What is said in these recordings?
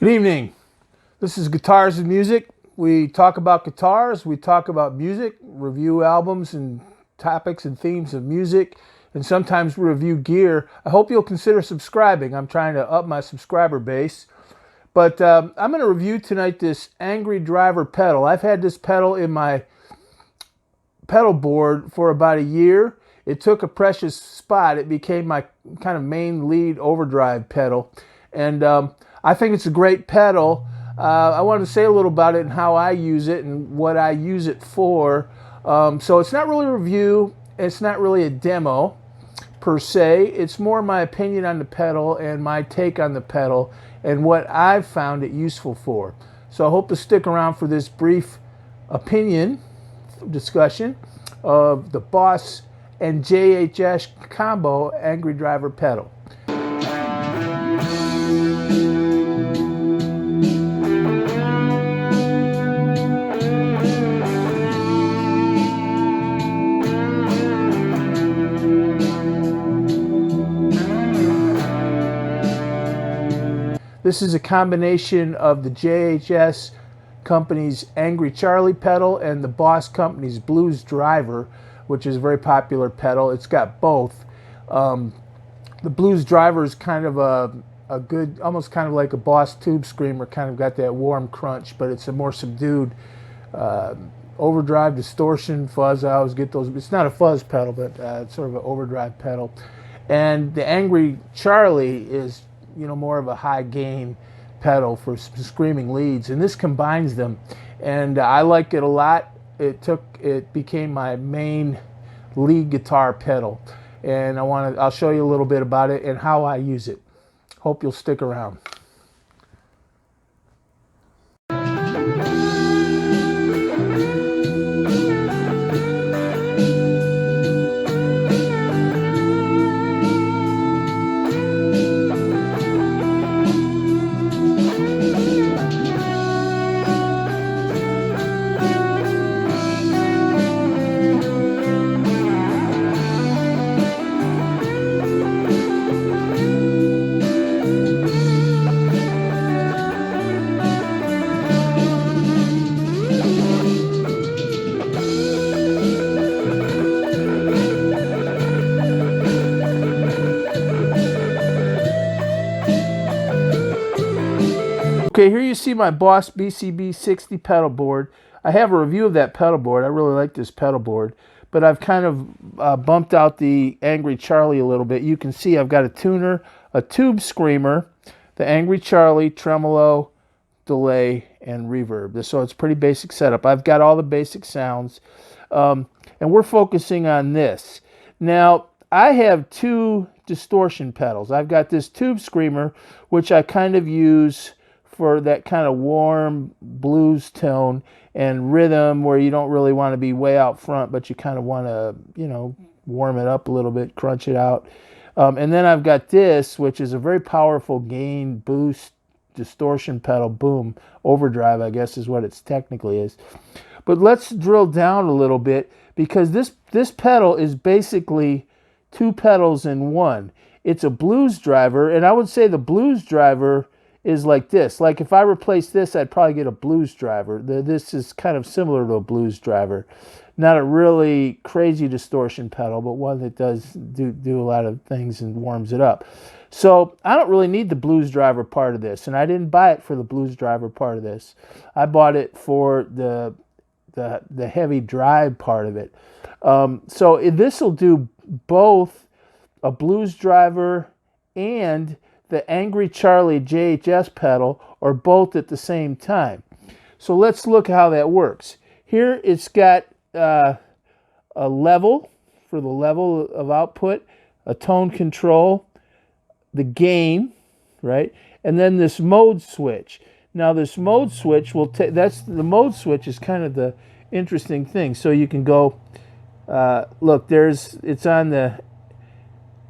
Good evening. This is Guitars and Music. We talk about guitars, we talk about music, review albums and topics and themes of music, and sometimes review gear. I hope you'll consider subscribing. I'm trying to up my subscriber base. But I'm going to review tonight this Angry Driver pedal. I've had this pedal in my pedal board for about a year. It took a precious spot. It became my kind of main lead overdrive pedal. And I think it's a great pedal. I wanted to say a little about it and how I use it and what I use it for. So it's not really a review. It's not really a demo per se. It's more my opinion on the pedal and my take on the pedal and what I've found it useful for. So I hope to stick around for this brief opinion discussion of the Boss and JHS combo Angry Driver pedal. This is a combination of the JHS company's Angry Charlie pedal and the Boss company's Blues Driver, which is a very popular pedal. It's got both. The Blues Driver is kind of a good, almost kind of like a Boss tube screamer, kind of got that warm crunch, but it's a more subdued overdrive, distortion, fuzz. I always get those. It's not a fuzz pedal, but it's sort of an overdrive pedal. And the Angry Charlie is, you know, more of a high gain pedal for screaming leads, and this combines them, and I like it a lot. It became my main lead guitar pedal, and I'll show you a little bit about it and how I use it. Hope you'll stick around. Okay, here you see my Boss BCB 60 pedal board. I have a review of that pedal board. I really like this pedal board, but I've kind of bumped out the Angry Charlie a little bit. You can see I've got a tuner, a tube screamer, the Angry Charlie, tremolo, delay, and reverb. So it's pretty basic setup. I've got all the basic sounds, and we're focusing on this. Now, I have two distortion pedals. I've got this tube screamer, which I kind of use for that kind of warm blues tone and rhythm where you don't really want to be way out front, but you kind of want to, you know, warm it up a little bit, crunch it out. And then I've got this, which is a very powerful gain boost distortion pedal, boom, overdrive, I guess is what it's technically is. But let's drill down a little bit, because this pedal is basically two pedals in one. It's a Blues Driver, and I would say the Blues Driver is like this. Like if I replace this, I'd probably get a Blues Driver. This is kind of similar to a Blues Driver. Not a really crazy distortion pedal, but one that does do a lot of things and warms it up. So I don't really need the Blues Driver part of this, and I didn't buy it for the Blues Driver part of this. I bought it for the heavy drive part of it. So this will do both a Blues Driver and the Angry Charlie JHS pedal, or both at the same time. So let's look how that works. Here it's got a level for the level of output, a tone control, the gain, right? And then this mode switch. Now this mode switch will take, the mode switch is kind of the interesting thing. So you can go, look, it's on the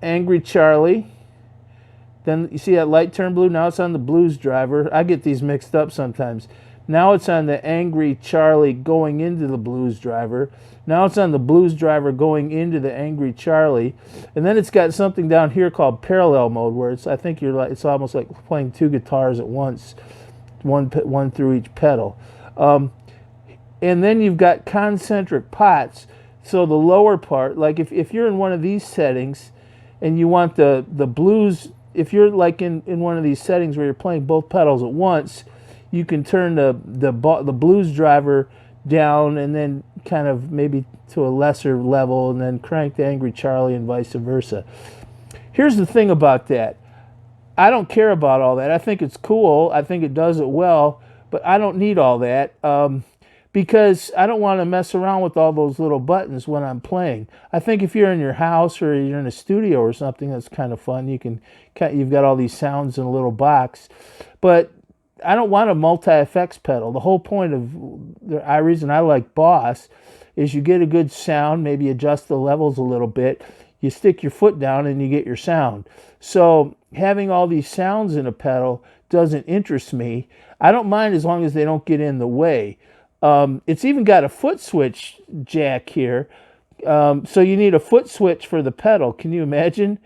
Angry Charlie. Then you see that light turn blue? Now it's on the Blues Driver. I get these mixed up sometimes. Now it's on the Angry Charlie going into the Blues Driver. Now it's on the Blues Driver going into the Angry Charlie. And then it's got something down here called parallel mode, where it's, I think it's almost like playing two guitars at once, one through each pedal. And then you've got concentric pots. So the lower part, like if you're in one of these settings and you want the blues, if you're like in one of these settings where you're playing both pedals at once, you can turn the Blues Driver down and then kind of maybe to a lesser level and then crank the Angry Charlie and vice versa. Here's the thing about that. I don't care about all that. I think it's cool. I think it does it well, but I don't need all that because I don't want to mess around with all those little buttons when I'm playing. I think if you're in your house or you're in a studio or something, that's kind of fun. You've got all these sounds in a little box, but I don't want a multi-effects pedal. The whole point of the reason I like Boss is you get a good sound, maybe adjust the levels a little bit, you stick your foot down and you get your sound. So having all these sounds in a pedal doesn't interest me. I don't mind as long as they don't get in the way. It's even got a foot switch jack here. So you need a foot switch for the pedal. Can you imagine?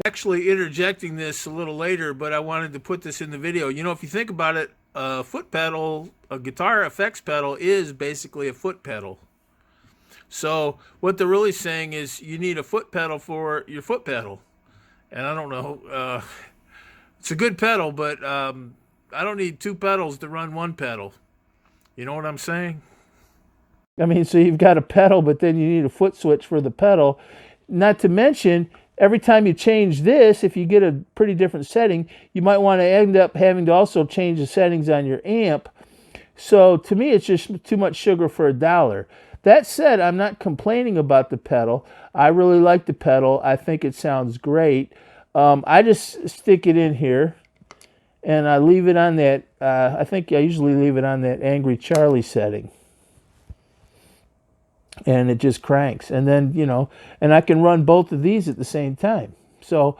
Actually interjecting this a little later, but I wanted to put this in the video. You know, if you think about it, a foot pedal, a guitar effects pedal is basically a foot pedal. So what they're really saying is you need a foot pedal for your foot pedal. And I don't know, it's a good pedal, but I don't need two pedals to run one pedal. You know what I'm saying? I mean, so you've got a pedal, but then you need a foot switch for the pedal. Not to mention, every time you change this, if you get a pretty different setting, you might want to end up having to also change the settings on your amp. So to me, it's just too much sugar for $1. That said, I'm not complaining about the pedal. I really like the pedal. I think it sounds great. I just stick it in here and I leave it on that, I think I usually leave it on that Angry Charlie setting. And it just cranks. And then, you know, and I can run both of these at the same time. So,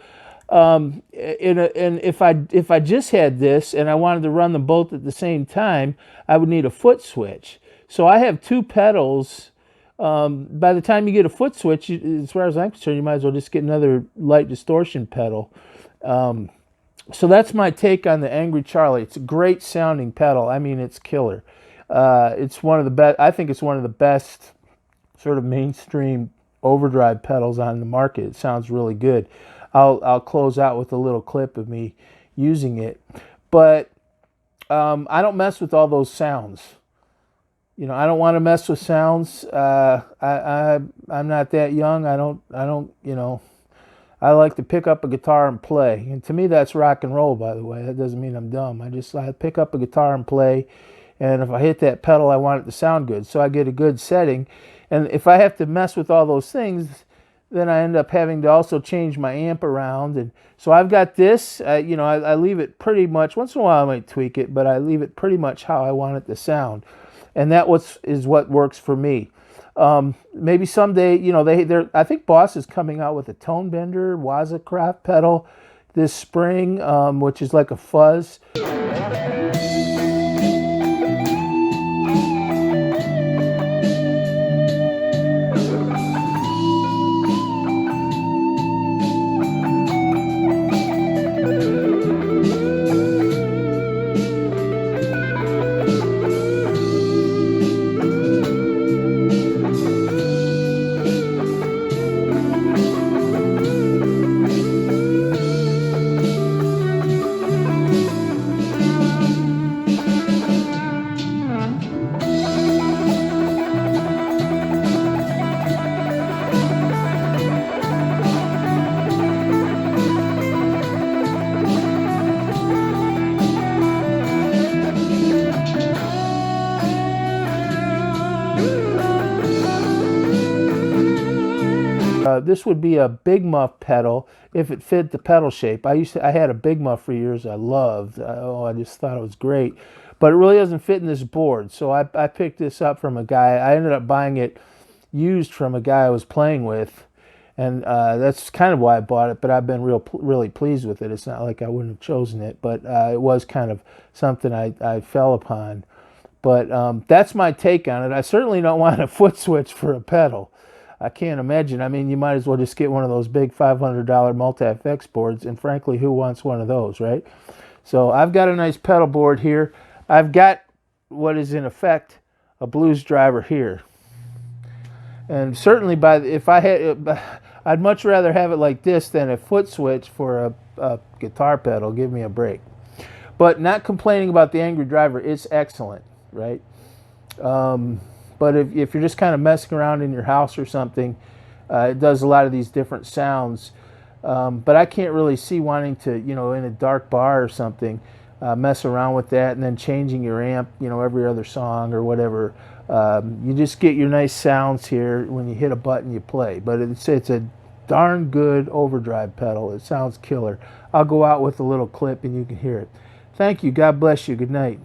and if I just had this and I wanted to run them both at the same time, I would need a foot switch. So I have two pedals. By the time you get a foot switch, as far as I'm concerned, you might as well just get another light distortion pedal. So that's my take on the Angry Charlie. It's a great sounding pedal. I mean, it's killer. It's one of the best. I think it's one of the best sort of mainstream overdrive pedals on the market. It sounds really good. I'll close out with a little clip of me using it. But I don't mess with all those sounds. You know, I don't want to mess with sounds. I'm not that young. I don't, you know, I like to pick up a guitar and play. And to me, that's rock and roll, by the way. That doesn't mean I'm dumb. I pick up a guitar and play. And if I hit that pedal, I want it to sound good. So I get a good setting. And if I have to mess with all those things, then I end up having to also change my amp around. And so I've got this, you know, I leave it pretty much, once in a while I might tweak it, but I leave it pretty much how I want it to sound. And that is what works for me. Maybe someday, you know, I think Boss is coming out with a tone bender Wazacraft pedal this spring, which is like a fuzz. This would be a Big Muff pedal if it fit the pedal shape. I had a Big Muff for years I loved. I just thought it was great. But it really doesn't fit in this board. So I picked this up from a guy. I ended up buying it used from a guy I was playing with. And that's kind of why I bought it. But I've been really pleased with it. It's not like I wouldn't have chosen it. But it was kind of something I fell upon. But that's my take on it. I certainly don't want a foot switch for a pedal. I can't imagine. I mean, you might as well just get one of those big $500 multi-effects boards, and frankly, who wants one of those, right? So I've got a nice pedal board here. I've got what is in effect a blues driver here. And certainly if I had, I'd much rather have it like this than a foot switch for a guitar pedal. Give me a break. But not complaining about the Angry Driver, it's excellent, right? But if you're just kind of messing around in your house or something, it does a lot of these different sounds. But I can't really see wanting to, in a dark bar or something, mess around with that and then changing your amp, every other song or whatever. You just get your nice sounds here. When you hit a button, you play. But it's a darn good overdrive pedal. It sounds killer. I'll go out with a little clip and you can hear it. Thank you. God bless you. Good night.